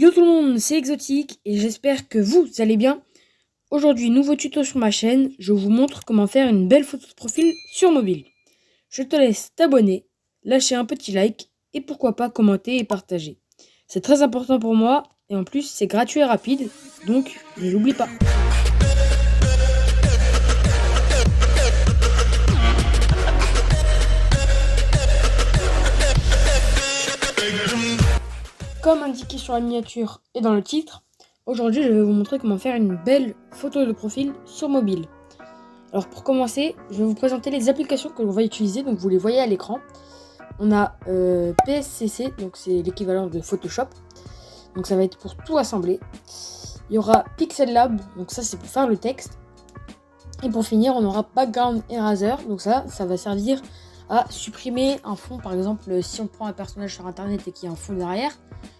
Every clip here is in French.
Yo tout le monde, c'est Exotique et j'espère que vous allez bien. Aujourd'hui, nouveau tuto sur ma chaîne, je vous montre comment faire une belle photo de profil sur mobile. Je te laisse t'abonner, lâcher un petit like et pourquoi pas commenter et partager. C'est très important pour moi et en plus c'est gratuit et rapide, donc ne l'oublie pas. Comme indiqué sur la miniature et dans le titre, aujourd'hui je vais vous montrer comment faire une belle photo de profil sur mobile. Alors pour commencer, je vais vous présenter les applications que l'on va utiliser, donc vous les voyez à l'écran. On a PSCC, donc c'est l'équivalent de Photoshop, donc ça va être pour tout assembler. Il y aura Pixel Lab, donc ça c'est pour faire le texte. Et pour finir, on aura Background Eraser, donc ça va servir à supprimer un fond. Par exemple, si on prend un personnage sur internet et qu'il y a un fond derrière,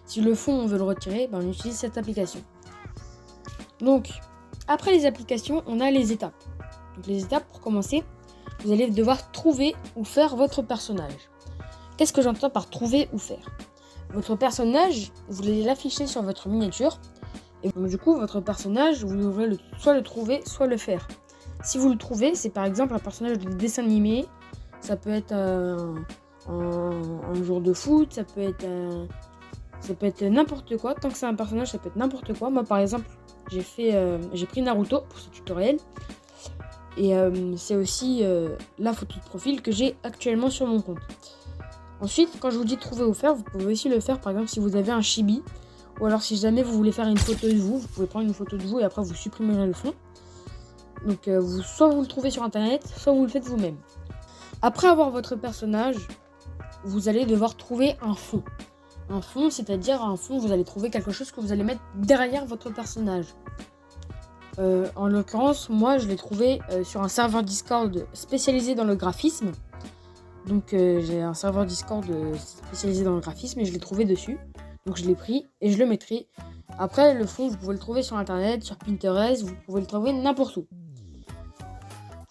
si le fond on veut le retirer, on utilise cette application. Donc après les applications, on a les étapes. Donc les étapes, pour commencer, vous allez devoir trouver ou faire votre personnage. Qu'est-ce que j'entends par trouver ou faire? Votre personnage, vous allez l'afficher sur votre miniature. Et donc, du coup, votre personnage, vous devrez soit le trouver, soit le faire. Si vous le trouvez, c'est par exemple un personnage de dessin animé. Ça peut être un jour de foot, ça peut être n'importe quoi. Tant que c'est un personnage, ça peut être n'importe quoi. Moi, par exemple, j'ai pris Naruto pour ce tutoriel. Et c'est aussi la photo de profil que j'ai actuellement sur mon compte. Ensuite, quand je vous dis trouver ou faire, vous pouvez aussi le faire par exemple si vous avez un chibi. Ou alors si jamais vous voulez faire une photo de vous, vous pouvez prendre une photo de vous et après vous supprimerez le fond. Donc soit vous le trouvez sur internet, soit vous le faites vous-même. Après avoir votre personnage, vous allez devoir trouver un fond. Un fond, c'est-à-dire un fond, vous allez trouver quelque chose que vous allez mettre derrière votre personnage. En l'occurrence, moi je l'ai trouvé sur un serveur Discord spécialisé dans le graphisme. Donc j'ai un serveur Discord spécialisé dans le graphisme et je l'ai trouvé dessus. Donc je l'ai pris et je le mettrai. Après le fond, vous pouvez le trouver sur internet, sur Pinterest, vous pouvez le trouver n'importe où.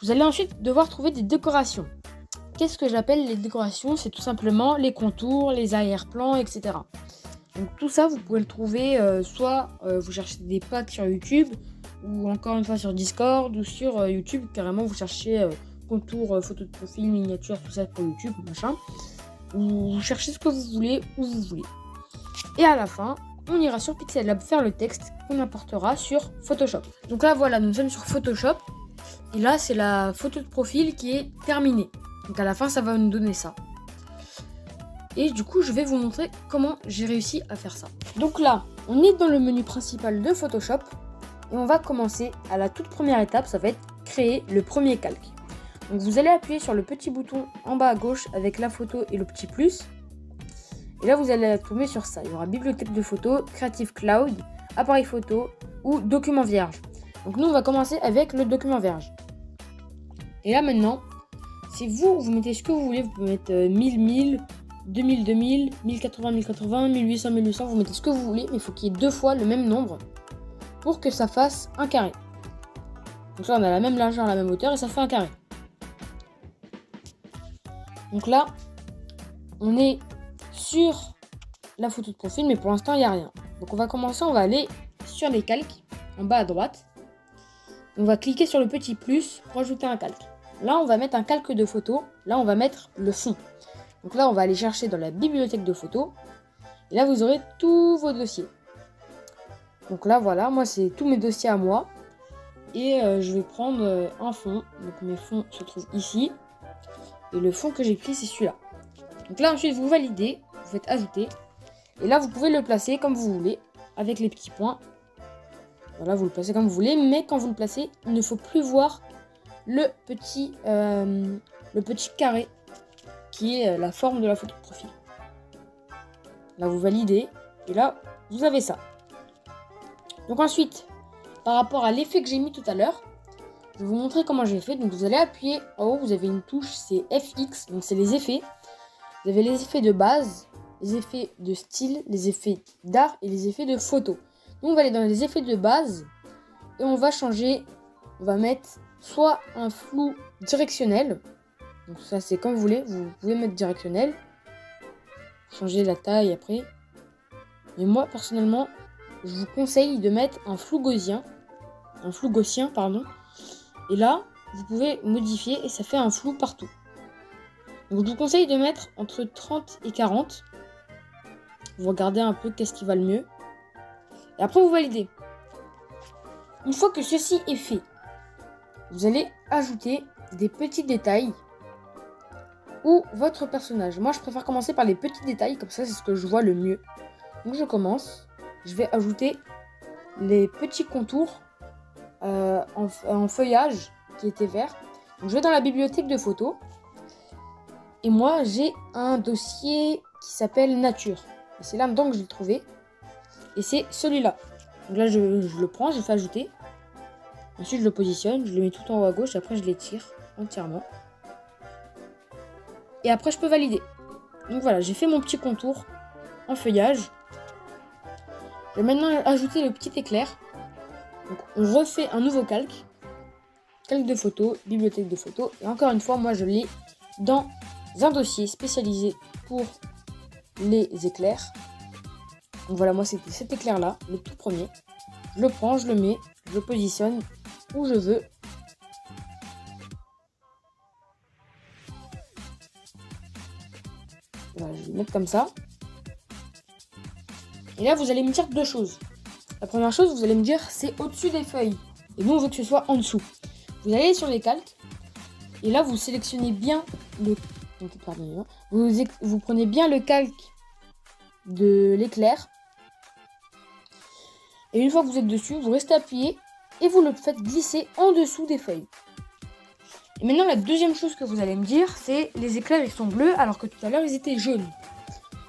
Vous allez ensuite devoir trouver des décorations. Qu'est-ce que j'appelle les décorations? C'est tout simplement les contours, les arrière-plans, etc. Donc tout ça, vous pouvez le trouver soit vous cherchez des packs sur YouTube, ou encore une fois sur Discord, ou sur YouTube, carrément vous cherchez contour, photo de profil, miniature, tout ça pour YouTube, machin. Ou vous cherchez ce que vous voulez, où vous voulez. Et à la fin, on ira sur Pixel Lab faire le texte qu'on importera sur Photoshop. Donc là voilà, nous sommes sur Photoshop. Et là c'est la photo de profil qui est terminée. Donc à la fin ça va nous donner ça. Et du coup je vais vous montrer comment j'ai réussi à faire ça. Donc là, on est dans le menu principal de Photoshop. Et on va commencer à la toute première étape, ça va être créer le premier calque. Donc vous allez appuyer sur le petit bouton en bas à gauche avec la photo et le petit plus. Et là vous allez tomber sur ça. Il y aura bibliothèque de photos, Creative Cloud, appareil photo ou document vierge. Donc nous on va commencer avec le document vierge. Et là maintenant, si vous mettez ce que vous voulez, vous pouvez mettre 1000, 2000, 2000, 1080, 1080, 1800, 1800, vous mettez ce que vous voulez, mais il faut qu'il y ait 2 fois le même nombre pour que ça fasse un carré. Donc là on a la même largeur, la même hauteur et ça fait un carré. Donc là on est sur la photo de profil, mais pour l'instant il n'y a rien. Donc on va commencer, on va aller sur les calques en bas à droite. On va cliquer sur le petit plus pour ajouter un calque. Là on va mettre un calque de photo, là on va mettre le fond. Donc là on va aller chercher dans la bibliothèque de photos et là vous aurez tous vos dossiers. Donc là voilà, moi c'est tous mes dossiers à moi. Et je vais prendre un fond. Donc mes fonds se trouvent ici. Et le fond que j'ai pris c'est celui-là. Donc là ensuite vous validez, vous faites ajouter. Et là vous pouvez le placer comme vous voulez. Avec les petits points. Voilà, vous le placez comme vous voulez. Mais quand vous le placez, il ne faut plus voir le petit carré qui est la forme de la photo de profil. Là vous validez. Et là vous avez ça. Donc ensuite, par rapport à l'effet que j'ai mis tout à l'heure, je vais vous montrer comment j'ai fait. Donc vous allez appuyer en haut, vous avez une touche, c'est FX, donc c'est les effets. Vous avez les effets de base, les effets de style, les effets d'art et les effets de photo. Donc on va aller dans les effets de base et on va changer, on va mettre soit un flou directionnel. Donc ça c'est comme vous voulez, vous pouvez mettre directionnel. Changer la taille après. Mais moi, personnellement, je vous conseille de mettre un flou gaussien. Pardon. Et là, vous pouvez modifier et ça fait un flou partout. Donc je vous conseille de mettre entre 30 et 40. Vous regardez un peu qu'est-ce qui va le mieux. Et après, vous validez. Une fois que ceci est fait, vous allez ajouter des petits détails ou votre personnage. Moi, je préfère commencer par les petits détails, comme ça, c'est ce que je vois le mieux. Donc, je commence. Je vais ajouter les petits contours en feuillage qui étaient verts. Donc, je vais dans la bibliothèque de photos. Et moi, j'ai un dossier qui s'appelle Nature. Et c'est là dedans que je l'ai trouvé. Et c'est celui-là. Donc là, je le prends, je fais ajouter. Ensuite, je le positionne, je le mets tout en haut à gauche. Et après, je l'étire entièrement. Et après, je peux valider. Donc voilà, j'ai fait mon petit contour en feuillage. Je vais maintenant ajouter le petit éclair. Donc, on refait un nouveau calque. Calque de photos, bibliothèque de photos. Et encore une fois, moi, je l'ai dans un dossier spécialisé pour les éclairs. Donc voilà, moi c'était cet éclair là, le tout premier. Je le prends, je le mets, je le positionne où je veux. Voilà, je vais le mettre comme ça. Et là vous allez me dire deux choses. La première chose, vous allez me dire c'est au-dessus des feuilles. Et nous on veut que ce soit en dessous. Vous allez sur les calques. Et là vous sélectionnez bien le... Vous prenez bien le calque de l'éclair. Et une fois que vous êtes dessus, vous restez appuyé et vous le faites glisser en dessous des feuilles. Et maintenant, la deuxième chose que vous allez me dire, c'est les éclairs, ils sont bleus alors que tout à l'heure, ils étaient jaunes.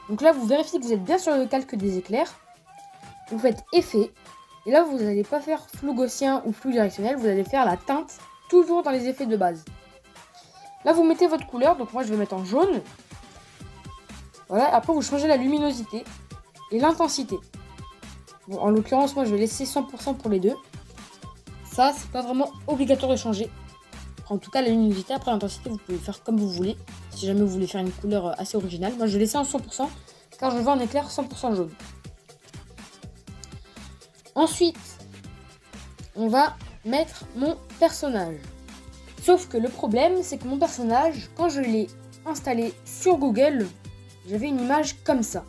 Donc là, vous vérifiez que vous êtes bien sur le calque des éclairs. Vous faites effet. Et là, vous n'allez pas faire flou gaussien ou flou directionnel. Vous allez faire la teinte toujours dans les effets de base. Là, vous mettez votre couleur. Donc moi, je vais mettre en jaune. Voilà. Après, vous changez la luminosité et l'intensité. Bon, en l'occurrence, moi, je vais laisser 100% pour les deux. Ça, c'est pas vraiment obligatoire de changer. En tout cas, la luminosité, après l'intensité, vous pouvez faire comme vous voulez. Si jamais vous voulez faire une couleur assez originale. Moi, je vais laisser en 100% car je veux un éclair 100% jaune. Ensuite, on va mettre mon personnage. Sauf que le problème, c'est que mon personnage, quand je l'ai installé sur Google, j'avais une image comme ça.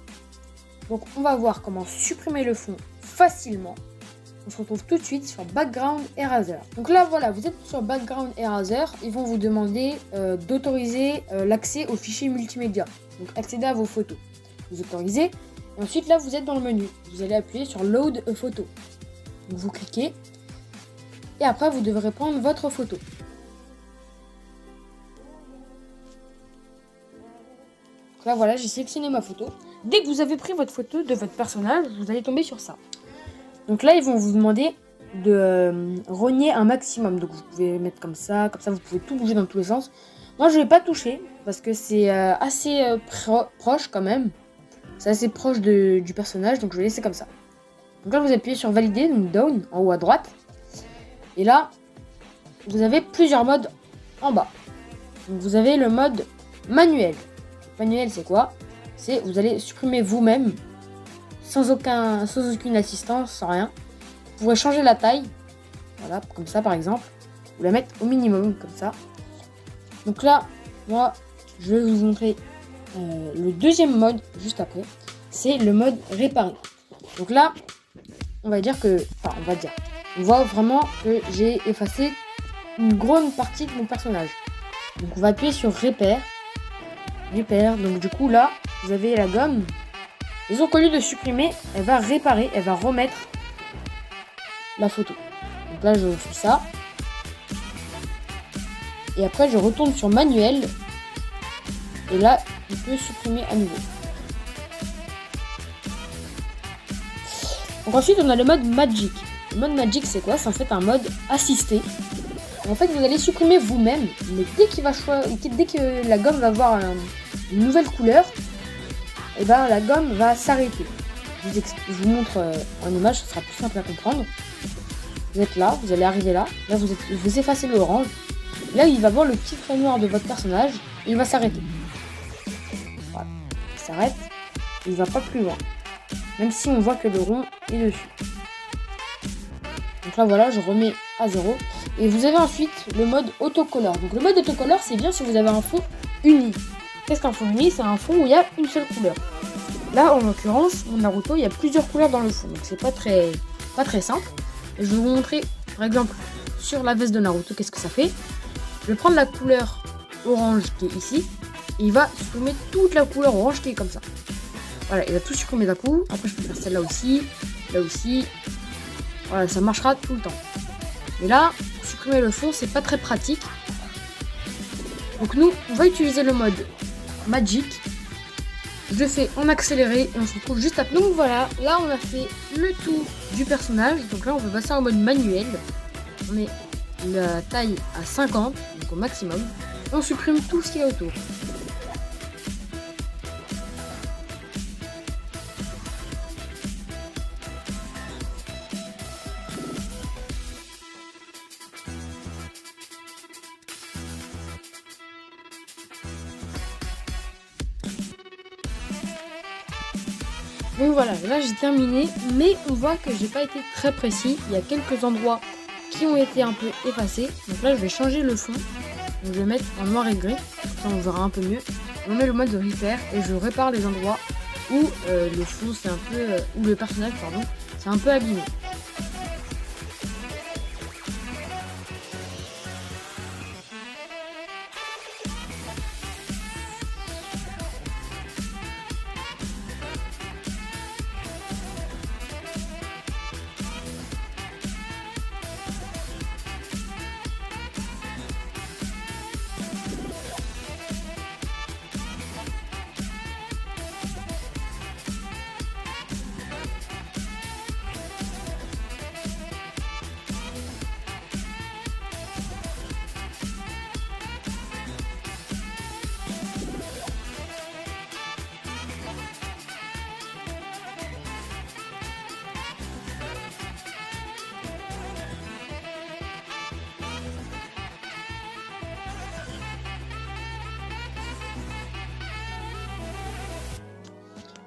Donc, on va voir comment supprimer le fond facilement. On se retrouve tout de suite sur Background Eraser. Donc là, voilà, vous êtes sur Background Eraser. Ils vont vous demander d'autoriser l'accès aux fichiers multimédia. Donc, accéder à vos photos. Vous autorisez. Et ensuite, là, vous êtes dans le menu. Vous allez appuyer sur Load a photo. Donc, vous cliquez. Et après, vous devrez prendre votre photo. Donc là, voilà, j'ai sélectionné ma photo. Dès que vous avez pris votre photo de votre personnage, vous allez tomber sur ça. Donc là, ils vont vous demander de rogner un maximum. Donc vous pouvez mettre comme ça vous pouvez tout bouger dans tous les sens. Moi, je ne vais pas toucher parce que c'est assez proche quand même. C'est assez proche du personnage, donc je vais laisser comme ça. Donc là, vous appuyez sur valider, donc down, en haut à droite. Et là, vous avez plusieurs modes en bas. Donc vous avez le mode manuel. Manuel, c'est quoi? C'est vous allez supprimer vous-même sans aucune assistance, sans rien. Vous pourrez changer la taille. Voilà, comme ça par exemple. Vous la mettre au minimum, comme ça. Donc là, moi, je vais vous montrer le deuxième mode juste après. C'est le mode réparer. Donc là, on voit vraiment que j'ai effacé une grande partie de mon personnage. Donc on va appuyer sur Repère. Donc du coup là, vous avez la gomme. Et donc au lieu de supprimer, elle va réparer, elle va remettre la photo. Donc là, je fais ça. Et après, je retourne sur manuel. Et là, il peut supprimer à nouveau. Donc ensuite, on a le mode Magic. Le mode Magic, c'est quoi? C'est en fait un mode assisté. En fait, vous allez supprimer vous-même, mais dès que la gomme va avoir une nouvelle couleur, et ben la gomme va s'arrêter. Je vous montre en image, ce sera plus simple à comprendre. Vous êtes là, vous allez arriver là. Là, vous effacez le orange. Là, il va voir le petit trait noir de votre personnage et il va s'arrêter. Voilà, il s'arrête. Il va pas plus loin. même si on voit que le rond est dessus. Donc là voilà, je remets à 0. Et vous avez ensuite le mode autocolor. Donc le mode autocolor, c'est bien si vous avez un fond uni. Qu'est-ce qu'un fond uni? C'est un fond où il y a une seule couleur. Là, en l'occurrence, mon Naruto, il y a plusieurs couleurs dans le fond. Donc c'est pas très simple. Et je vais vous montrer, par exemple, sur la veste de Naruto, qu'est-ce que ça fait. Je vais prendre la couleur orange qui est ici. Et il va supprimer toute la couleur orange qui est comme ça. Voilà, il va tout supprimer d'un coup. Après, je peux faire celle-là aussi. Là aussi. Voilà, ça marchera tout le temps. Et là, supprimer le fond, c'est pas très pratique. Donc nous, on va utiliser le mode Magic. Je le fais en accéléré et on se retrouve juste après. Donc voilà, là on a fait le tour du personnage. Donc là, on va passer en mode manuel. On met la taille à 50, donc au maximum. On supprime tout ce qu'il y a autour. Donc voilà, là j'ai terminé, mais on voit que j'ai pas été très précis. Il y a quelques endroits qui ont été un peu effacés. Donc là je vais changer le fond. Donc je vais mettre en noir et gris, ça on verra un peu mieux. On met le mode de repair et je répare les endroits où le fond c'est un peu, où le personnage pardon, c'est un peu abîmé.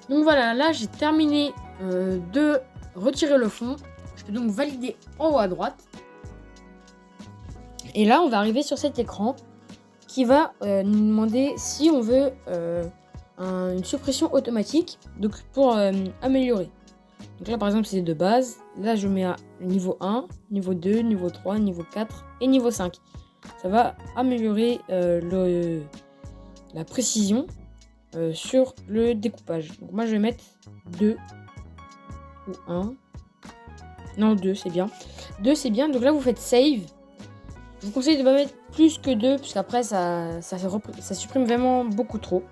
Donc voilà, là j'ai terminé de retirer le fond. Je peux donc valider en haut à droite. Et là on va arriver sur cet écran qui va nous demander si on veut une suppression automatique, donc pour améliorer. Donc là par exemple c'est de base. Là je mets à niveau 1, niveau 2, niveau 3, niveau 4 et niveau 5. Ça va améliorer la précision sur le découpage. Donc moi je vais mettre 2 ou 1. Non 2 c'est bien. 2 c'est bien. Donc là vous faites save. Je vous conseille de ne pas mettre plus que 2 parce qu'après ça supprime vraiment beaucoup trop.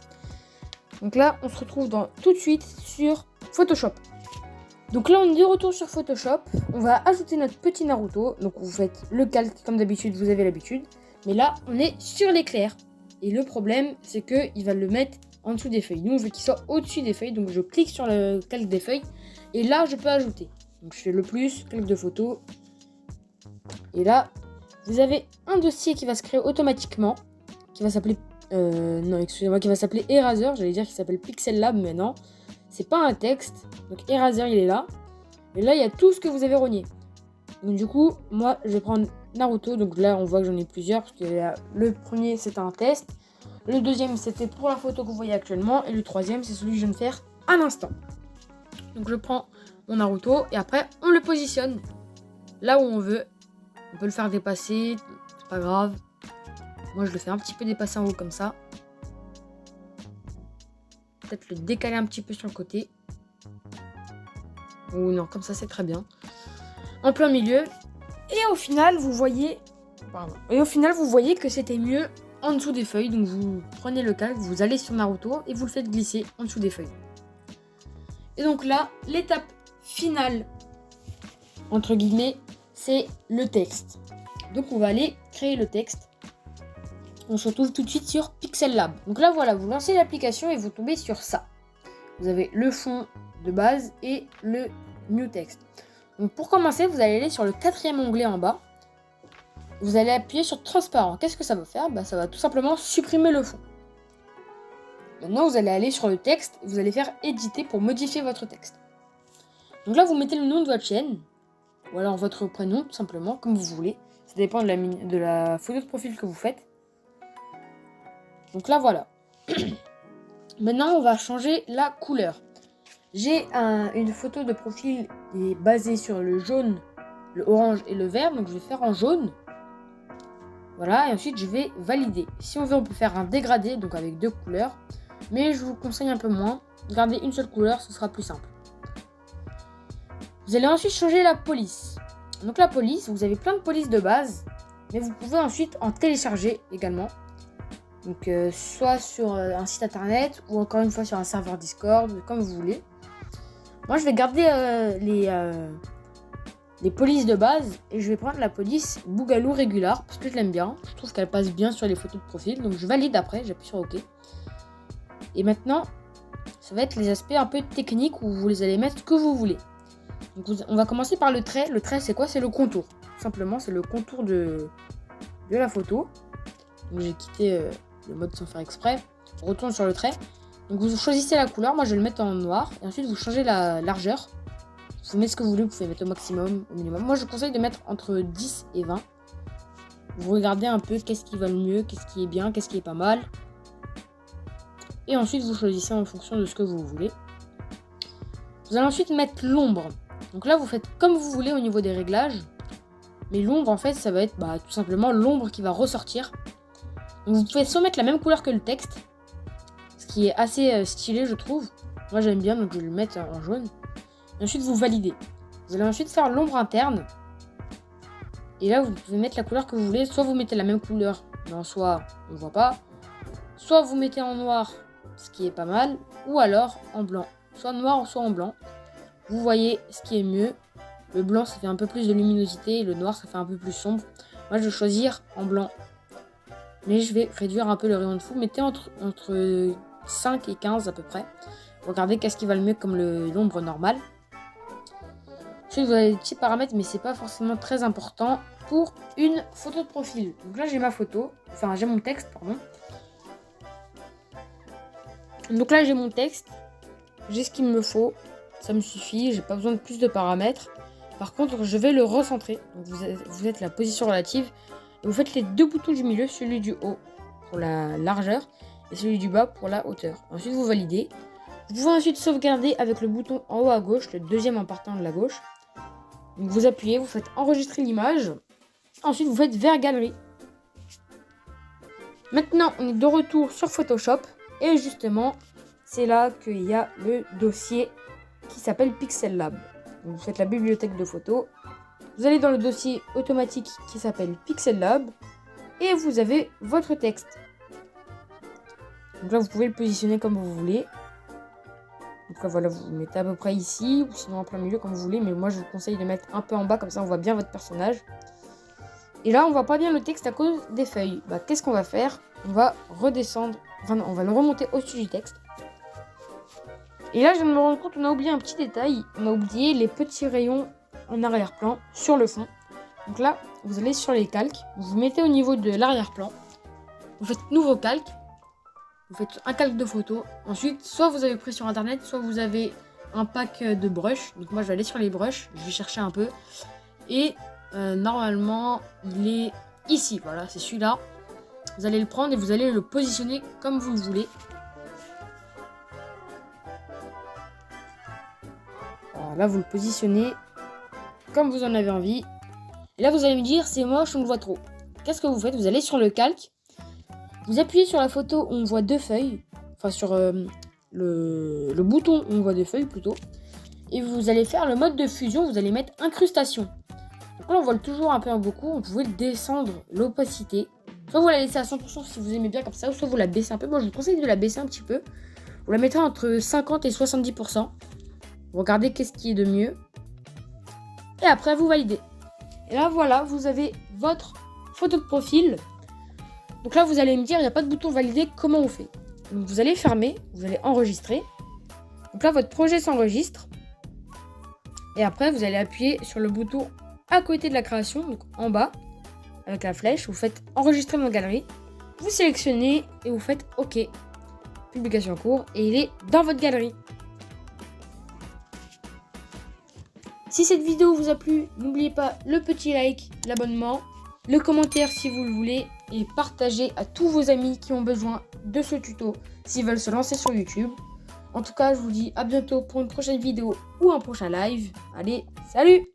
Donc là on se retrouve tout de suite sur Photoshop. Donc là on est de retour sur Photoshop. On va ajouter notre petit Naruto. Donc vous faites le calque comme d'habitude, vous avez l'habitude. Mais là on est sur l'éclair. Et le problème c'est qu'il va le mettre en dessous des feuilles. Nous on veut qu'il soit au-dessus des feuilles. Donc je clique sur le calque des feuilles. Et là je peux ajouter. Donc je fais le plus, calque de photo. Et là vous avez un dossier qui va se créer automatiquement. Qui va s'appeler... non excusez-moi, qui va s'appeler Eraser. J'allais dire qu'il s'appelle Pixel Lab mais non. C'est pas un texte. Donc Eraser il est là. Et là il y a tout ce que vous avez rogné. Donc du coup moi je vais prendre Naruto. Donc là on voit que j'en ai plusieurs. Parce que le premier c'était un test. Le deuxième c'était pour la photo que vous voyez actuellement. Et le troisième c'est celui que je viens de faire à l'instant. Donc je prends mon Naruto. Et après on le positionne là où on veut. On peut le faire dépasser. C'est pas grave. Moi je le fais un petit peu dépasser en haut comme ça. Peut-être le décaler un petit peu sur le côté. Ou non, comme ça c'est très bien. En plein milieu. Et au final vous voyez... que c'était mieux en dessous des feuilles. Donc vous prenez le calque, vous allez sur Naruto et vous le faites glisser en dessous des feuilles. Et donc là, l'étape finale, entre guillemets, c'est le texte. Donc on va aller créer le texte. On se retrouve tout de suite sur Pixel Lab. Donc là voilà, vous lancez l'application et vous tombez sur ça. Vous avez le fond de base et le new text. Donc pour commencer, vous allez aller sur le 4e onglet en bas. Vous allez appuyer sur transparent. Qu'est-ce que ça va faire? Ça va tout simplement supprimer le fond. Maintenant vous allez aller sur le texte. Vous allez faire éditer pour modifier votre texte. Donc là, vous mettez le nom de votre chaîne, ou alors votre prénom, tout simplement, comme vous voulez. Ça dépend de la photo de profil que vous faites. Donc là, voilà. Maintenant, on va changer la couleur. J'ai une photo de profil qui est basée sur le jaune, le orange et le vert. Donc, je vais faire en jaune. Voilà, et ensuite, je vais valider. Si on veut, on peut faire un dégradé, donc avec 2 couleurs. Mais je vous conseille un peu moins. Gardez une seule couleur, ce sera plus simple. Vous allez ensuite changer la police. Donc la police, vous avez plein de polices de base, mais vous pouvez ensuite en télécharger également. Donc soit sur un site internet ou encore une fois sur un serveur Discord, comme vous voulez. Moi je vais garder les polices de base et je vais prendre la police Boogaloo Regular parce que je l'aime bien. Je trouve qu'elle passe bien sur les photos de profil, donc je valide après, j'appuie sur OK. Et maintenant, ça va être les aspects un peu techniques où vous les allez mettre ce que vous voulez. Donc on va commencer par le trait. Le trait, c'est quoi? C'est le contour. Tout simplement, c'est le contour de la photo. Donc j'ai quitté le mode sans faire exprès. On retourne sur le trait. Donc vous choisissez la couleur. Moi, je vais le mettre en noir. Et ensuite, vous changez la largeur. Vous mettez ce que vous voulez. Vous pouvez mettre au maximum, au minimum. Moi, je conseille de mettre entre 10 et 20. Vous regardez un peu qu'est-ce qui va le mieux, qu'est-ce qui est bien, qu'est-ce qui est pas mal. Et ensuite, vous choisissez en fonction de ce que vous voulez. Vous allez ensuite mettre l'ombre. Donc là, vous faites comme vous voulez au niveau des réglages. Mais l'ombre, en fait, ça va être tout simplement l'ombre qui va ressortir. Donc vous pouvez soit mettre la même couleur que le texte. Ce qui est assez stylé, je trouve. Moi, j'aime bien, donc je vais le mettre en jaune. Et ensuite, vous validez. Vous allez ensuite faire l'ombre interne. Et là, vous pouvez mettre la couleur que vous voulez. Soit vous mettez la même couleur, mais en soi, on ne voit pas. Soit vous mettez en noir, ce qui est pas mal. Ou alors en blanc. Soit noir, soit en blanc. Vous voyez ce qui est mieux. Le blanc, ça fait un peu plus de luminosité. Et le noir, ça fait un peu plus sombre. Moi, je vais choisir en blanc. Mais je vais réduire un peu le rayon de fou. Mettez entre 5 et 15 à peu près. Regardez qu'est-ce qui va le mieux comme l'ombre normale. Ensuite, vous avez des petits paramètres, mais c'est pas forcément très important pour une photo de profil. Donc là, j'ai ma photo. Enfin, j'ai mon texte, pardon. Donc là, j'ai mon texte. J'ai ce qu'il me faut. Ça me suffit. J'ai pas besoin de plus de paramètres. Par contre, je vais le recentrer. Donc vous êtes la position relative. Et vous faites les 2 boutons du milieu. Celui du haut pour la largeur. Et celui du bas pour la hauteur. Ensuite, vous validez. Vous pouvez ensuite sauvegarder avec le bouton en haut à gauche. Le deuxième en partant de la gauche. Donc vous appuyez. Vous faites enregistrer l'image. Ensuite, vous faites vers galerie. Maintenant, on est de retour sur Photoshop. Et justement, c'est là qu'il y a le dossier qui s'appelle Pixel Lab. Donc, vous faites la bibliothèque de photos. Vous allez dans le dossier automatique qui s'appelle Pixel Lab. Et vous avez votre texte. Donc là, vous pouvez le positionner comme vous voulez. Donc là, voilà, vous le mettez à peu près ici. Ou sinon en plein milieu comme vous voulez. Mais moi, je vous conseille de mettre un peu en bas. Comme ça, on voit bien votre personnage. Et là, on voit pas bien le texte à cause des feuilles. Qu'est-ce qu'on va faire? On va redescendre. Enfin non, on va le remonter au-dessus du texte. Et là, je viens de me rendre compte, on a oublié un petit détail. On a oublié les petits rayons en arrière-plan sur le fond. Donc là, vous allez sur les calques. Vous mettez au niveau de l'arrière-plan. Vous faites nouveau calque. Vous faites un calque de photo. Ensuite, soit vous avez pris sur internet, soit vous avez un pack de brushes. Donc moi, je vais aller sur les brushes. Je vais chercher un peu. Et normalement, il est ici. Voilà, c'est celui-là. Vous allez le prendre et vous allez le positionner comme vous le voulez. Alors là, vous le positionnez comme vous en avez envie. Et là, vous allez me dire, c'est moche, on le voit trop. Qu'est-ce que vous faites? Vous allez sur le calque. Vous appuyez sur la photo où on voit 2 feuilles. Enfin, sur le bouton où on voit 2 feuilles plutôt. Et vous allez faire le mode de fusion. Vous allez mettre incrustation. Donc là, on voit toujours un peu en beaucoup. Vous pouvez descendre l'opacité. Soit vous la laissez à 100% si vous aimez bien comme ça. Ou soit vous la baissez un peu. Moi, je vous conseille de la baisser un petit peu. Vous la mettrez entre 50 et 70%. Vous regardez qu'est-ce qui est de mieux. Et après, vous validez. Et là, voilà, vous avez votre photo de profil. Donc là, vous allez me dire, il n'y a pas de bouton valider, comment on fait? Donc vous allez fermer, vous allez enregistrer. Donc là, votre projet s'enregistre. Et après, vous allez appuyer sur le bouton à côté de la création, donc en bas, avec la flèche. Vous faites enregistrer dans galerie. Vous sélectionnez et vous faites OK. Publication en cours. Et il est dans votre galerie. Si cette vidéo vous a plu, n'oubliez pas le petit like, l'abonnement, le commentaire si vous le voulez et partagez à tous vos amis qui ont besoin de ce tuto s'ils veulent se lancer sur YouTube. En tout cas, je vous dis à bientôt pour une prochaine vidéo ou un prochain live. Allez, salut!